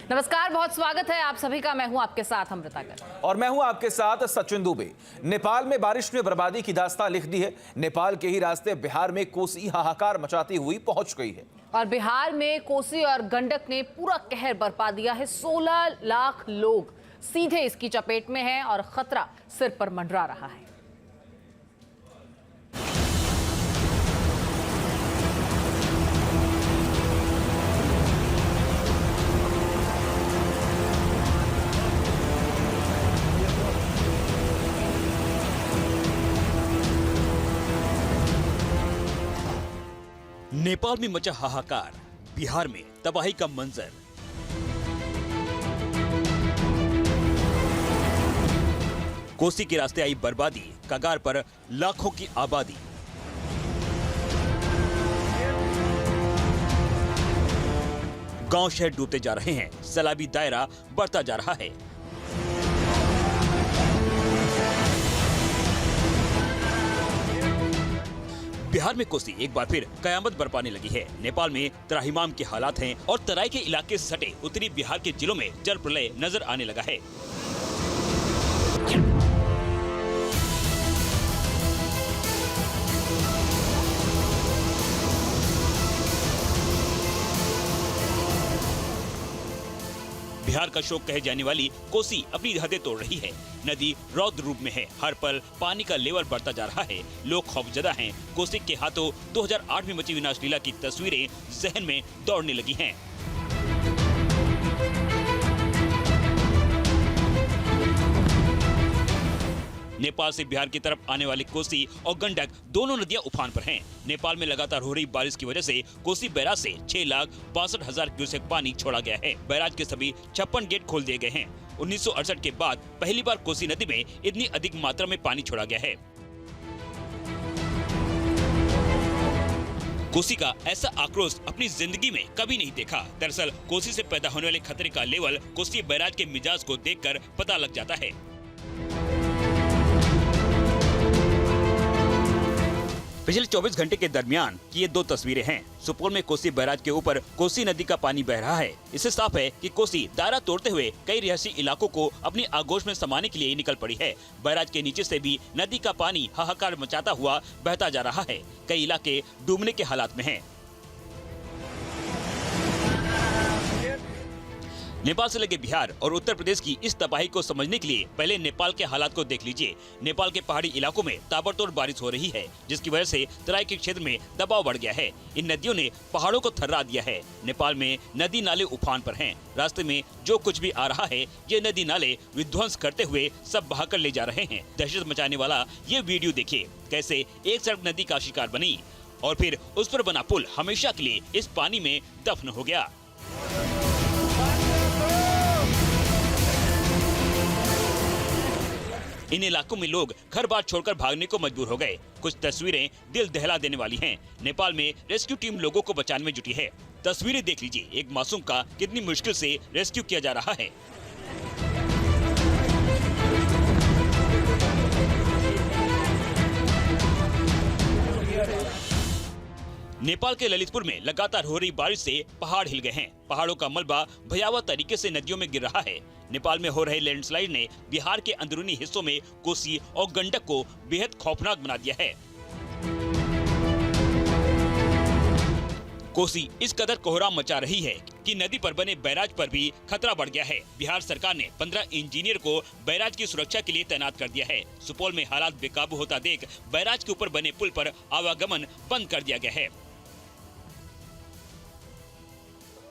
नमस्कार, बहुत स्वागत है आप सभी का। मैं हूं आपके साथ अमृता गर्ग और मैं हूं आपके साथ सचिन दुबे। नेपाल में बारिश ने बर्बादी की दास्तां लिख दी है। नेपाल के ही रास्ते बिहार में कोसी हाहाकार मचाती हुई पहुंच गई है और बिहार में कोसी और गंडक ने पूरा कहर बरपा दिया है। 16 लाख लोग सीधे इसकी चपेट में हैं और खतरा सिर पर मंडरा रहा है। नेपाल में मचा हाहाकार, बिहार में तबाही का मंजर। कोसी के रास्ते आई बर्बादी, कगार पर लाखों की आबादी। गांव शहर डूबते जा रहे हैं, सैलाबी दायरा बढ़ता जा रहा है। बिहार में कोसी एक बार फिर कयामत बरपाने लगी है। नेपाल में त्राहिमाम के हालात हैं और तराई के इलाके से सटे उत्तरी बिहार के जिलों में जल प्रलय नजर आने लगा है। बिहार का शोक कहे जाने वाली कोसी अपनी हदें तोड़ रही है। नदी रौद्र रूप में है, हर पल पानी का लेवल बढ़ता जा रहा है। लोग खौफजदा हैं। कोसी के हाथों 2008 में मची विनाश लीला की तस्वीरें जहन में दौड़ने लगी हैं। नेपाल से बिहार की तरफ आने वाली कोसी और गंडक दोनों नदियां उफान पर हैं। नेपाल में लगातार हो रही बारिश की वजह से कोसी बैराज से 6,62,000 क्यूसेक पानी छोड़ा गया है। बैराज के सभी 56 गेट खोल दिए गए हैं। 1968 के बाद पहली बार कोसी नदी में इतनी अधिक मात्रा में पानी छोड़ा गया है। कोसी का ऐसा आक्रोश अपनी जिंदगी में कभी नहीं देखा। दरअसल कोसी से पैदा होने वाले खतरे का लेवल कोसी बैराज के मिजाज को देखकर पता लग जाता है। पिछले 24 घंटे के दरमियान की ये दो तस्वीरें हैं। सुपौल में कोसी बैराज के ऊपर कोसी नदी का पानी बह रहा है। इससे साफ है कि कोसी दायरा तोड़ते हुए कई रिहायशी इलाकों को अपनी आगोश में समाने के लिए निकल पड़ी है। बैराज के नीचे से भी नदी का पानी हाहाकार मचाता हुआ बहता जा रहा है। कई इलाके डूबने के हालात में हैं। नेपाल से लगे बिहार और उत्तर प्रदेश की इस तबाही को समझने के लिए पहले नेपाल के हालात को देख लीजिए। नेपाल के पहाड़ी इलाकों में ताबड़तोड़ बारिश हो रही है, जिसकी वजह से तराई के क्षेत्र में दबाव बढ़ गया है। इन नदियों ने पहाड़ों को थर्रा दिया है। नेपाल में नदी नाले उफान पर हैं। रास्ते में जो कुछ भी आ रहा है, ये नदी नाले विध्वंस करते हुए सब बहाकर ले जा रहे हैं। दहशत मचाने वाला ये वीडियो देखिए, कैसे एक सड़क नदी का शिकार बनी और फिर उस पर बना पुल हमेशा के लिए इस पानी में दफन हो गया। इन इलाकों में लोग घर बार छोड़कर भागने को मजबूर हो गए। कुछ तस्वीरें दिल दहला देने वाली हैं। नेपाल में रेस्क्यू टीम लोगों को बचाने में जुटी है। तस्वीरें देख लीजिए, एक मासूम का कितनी मुश्किल से रेस्क्यू किया जा रहा है। नेपाल के ललितपुर में लगातार हो रही बारिश से पहाड़ हिल गए हैं। पहाड़ों का मलबा भयावह तरीके से नदियों में गिर रहा है। नेपाल में हो रहे लैंडस्लाइड ने बिहार के अंदरूनी हिस्सों में कोसी और गंडक को बेहद खौफनाक बना दिया है। कोसी इस कदर कोहराम मचा रही है कि नदी पर बने बैराज पर भी खतरा बढ़ गया है। बिहार सरकार ने 15 इंजीनियर को बैराज की सुरक्षा के लिए तैनात कर दिया है। सुपौल में हालात बेकाबू होता देख बैराज के ऊपर बने पुल पर आवागमन बंद कर दिया गया है।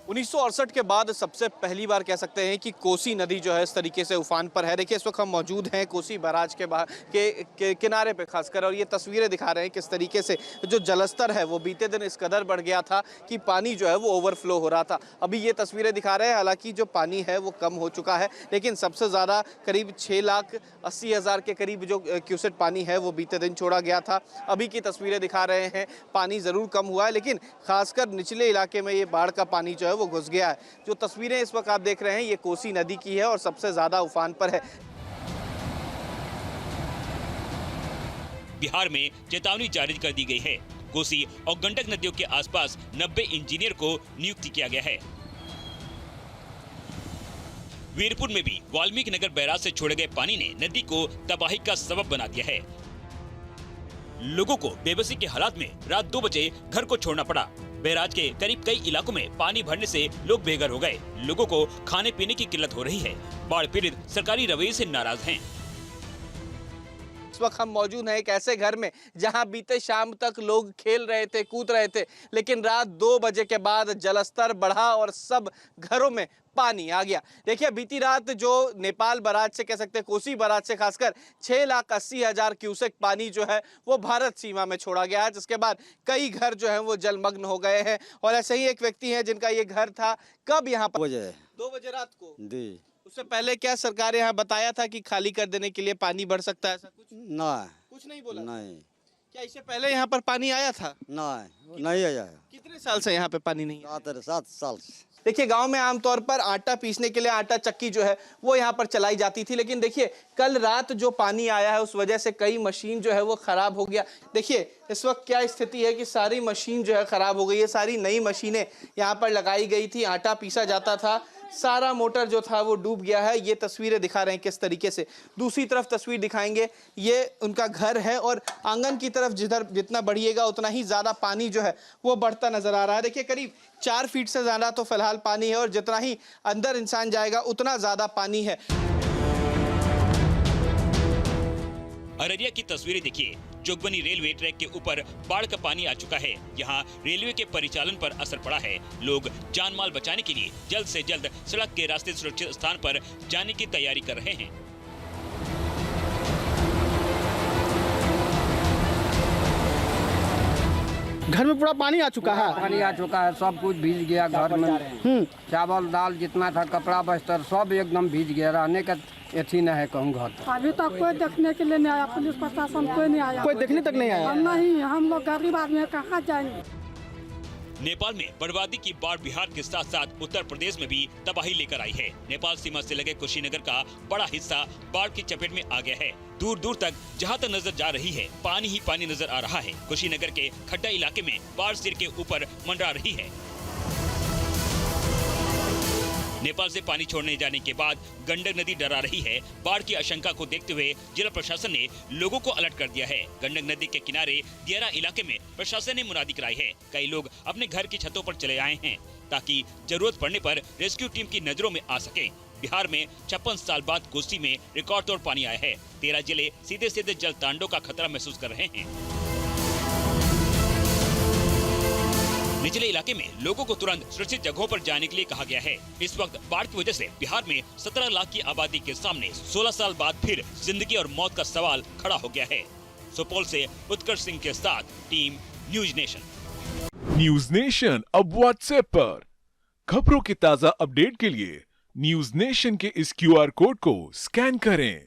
1968 के बाद सबसे पहली बार कह सकते हैं कि कोसी नदी जो है इस तरीके से उफान पर है। देखिए, इस वक्त हम मौजूद हैं कोसी बैराज के किनारे पे खासकर, और ये तस्वीरें दिखा रहे हैं किस तरीके से जो जलस्तर है वो बीते दिन इस कदर बढ़ गया था कि पानी जो है वो ओवरफ्लो हो रहा था। अभी ये तस्वीरें दिखा रहे हैं, हालांकि जो पानी है वो कम हो चुका है, लेकिन सबसे ज़्यादा करीब 6,80,000 के करीब जो क्यूसेक पानी है वो बीते दिन छोड़ा गया था। अभी की तस्वीरें दिखा रहे हैं, पानी ज़रूर कम हुआ है, लेकिन खासकर निचले इलाके में ये बाढ़ का पानी जो है वो घुस गया है। जो तस्वीरें इस वक्त आप देख रहे हैं ये कोसी नदी की है और सबसे ज्यादा उफान पर है। बिहार में चेतावनी जारी कर दी गई है। कोसी और गंडक नदियों के आसपास 90 इंजीनियर को नियुक्त किया गया है। वीरपुर में भी वाल्मीकि नगर बैराज से छोड़े गए पानी ने नदी को तबाही का सबब बना दिया है। लोगों को बेबसी के हालात में रात 2 बजे घर को छोड़ना पड़ा। बैराज के करीब कई इलाकों में पानी भरने से लोग बेघर हो गए। लोगों को खाने पीने की किल्लत हो रही है। बाढ़ पीड़ित सरकारी रवैये से नाराज हैं। इस वक्त हम मौजूद हैं एक ऐसे घर में जहां बीते शाम तक लोग खेल रहे थे, कूद रहे थे, लेकिन रात 2 बजे के बाद जलस्तर बढ़ा और सब घरों में पानी आ गया। देखिए, बीती रात जो नेपाल बराज से कह सकते हैं, कोसी बराज से खासकर 6,80,000 क्यूसेक पानी जो है वो भारत सीमा में छोड़ा गया है, जिसके बाद कई घर जो है वो जलमग्न हो गए हैं। और ऐसे ही एक व्यक्ति है जिनका ये घर था, कब यहाँ पर 2 बजे रात को जी। उससे पहले क्या सरकार यहाँ बताया था कि खाली कर देने के लिए पानी बढ़ सकता है, ऐसा कुछ नहीं बोला? नहीं। क्या इससे पहले यहाँ पर पानी आया था? नहीं आया। कितने साल से यहाँ पे पानी नहीं? 7 साल से। देखिए, गांव में आमतौर पर आटा पीसने के लिए आटा चक्की जो है वो यहाँ पर चलाई जाती थी, लेकिन देखिए कल रात जो पानी आया है उस वजह से कई मशीन जो है वो खराब हो गया। देखिए इस वक्त क्या स्थिति है कि सारी मशीन जो है खराब हो गई है। सारी नई मशीनें यहाँ पर लगाई गई थी, आटा पीसा जाता था, सारा मोटर जो था वो डूब गया है। ये तस्वीरें दिखा रहे हैं किस तरीके से। दूसरी तरफ तस्वीर दिखाएंगे, ये उनका घर है और आंगन की तरफ जितना बढ़िएगा उतना ही ज़्यादा पानी जो है वो बढ़ता नजर आ रहा है। देखिए, करीब 4 फीट से ज़्यादा तो फिलहाल पानी है और जितना ही अंदर इंसान जाएगा उतना ज़्यादा पानी है। अररिया की तस्वीरें देखिए। जोगबनी रेलवे ट्रैक के ऊपर बाढ़ का पानी आ चुका है। यहाँ रेलवे के परिचालन पर असर पड़ा है। लोग जान माल बचाने के लिए जल्द से जल्द सड़क के रास्ते सुरक्षित स्थान पर जाने की तैयारी कर रहे हैं। घर में पूरा पानी आ चुका है। पानी आ चुका है, सब कुछ भीज गया। घर में चावल दाल जितना था, कपड़ा बस्तर सब एकदम भीज गया। रहने का एथी न है कहूँ घर। अभी तक कोई देखने के लिए नहीं आया, पुलिस प्रशासन कोई नहीं आया, कोई देखने तक नहीं आया। नहीं, हम लोग गरीब आदमी कहाँ जाएंगे। नेपाल में बर्बादी की बाढ़ बिहार के साथ साथ उत्तर प्रदेश में भी तबाही लेकर आई है। नेपाल सीमा से लगे कुशीनगर का बड़ा हिस्सा बाढ़ की चपेट में आ गया है। दूर दूर तक जहां तक नजर जा रही है पानी ही पानी नजर आ रहा है। कुशीनगर के खड्डा इलाके में बाढ़ सिर के ऊपर मंडरा रही है। नेपाल से पानी छोड़ने जाने के बाद गंडक नदी डरा रही है। बाढ़ की आशंका को देखते हुए जिला प्रशासन ने लोगों को अलर्ट कर दिया है। गंडक नदी के किनारे दियारा इलाके में प्रशासन ने मुनादी कराई है। कई लोग अपने घर की छतों पर चले आए हैं ताकि जरूरत पड़ने पर रेस्क्यू टीम की नजरों में आ सके। बिहार में 56 साल बाद कोसी में रिकॉर्ड तोड़ पानी आया है। 13 जिले सीधे सीधे जल तांडव का खतरा महसूस कर रहे हैं। निचले इलाके में लोगों को तुरंत सुरक्षित जगहों पर जाने के लिए कहा गया है। इस वक्त बाढ़ की वजह से बिहार में 17 लाख की आबादी के सामने 16 साल बाद फिर जिंदगी और मौत का सवाल खड़ा हो गया है। सुपौल से उत्कर्ष सिंह के साथ team news nation. News nation अब व्हाट्सएप पर खबरों की ताजा अपडेट के लिए न्यूज नेशन के इस QR कोड को स्कैन करें।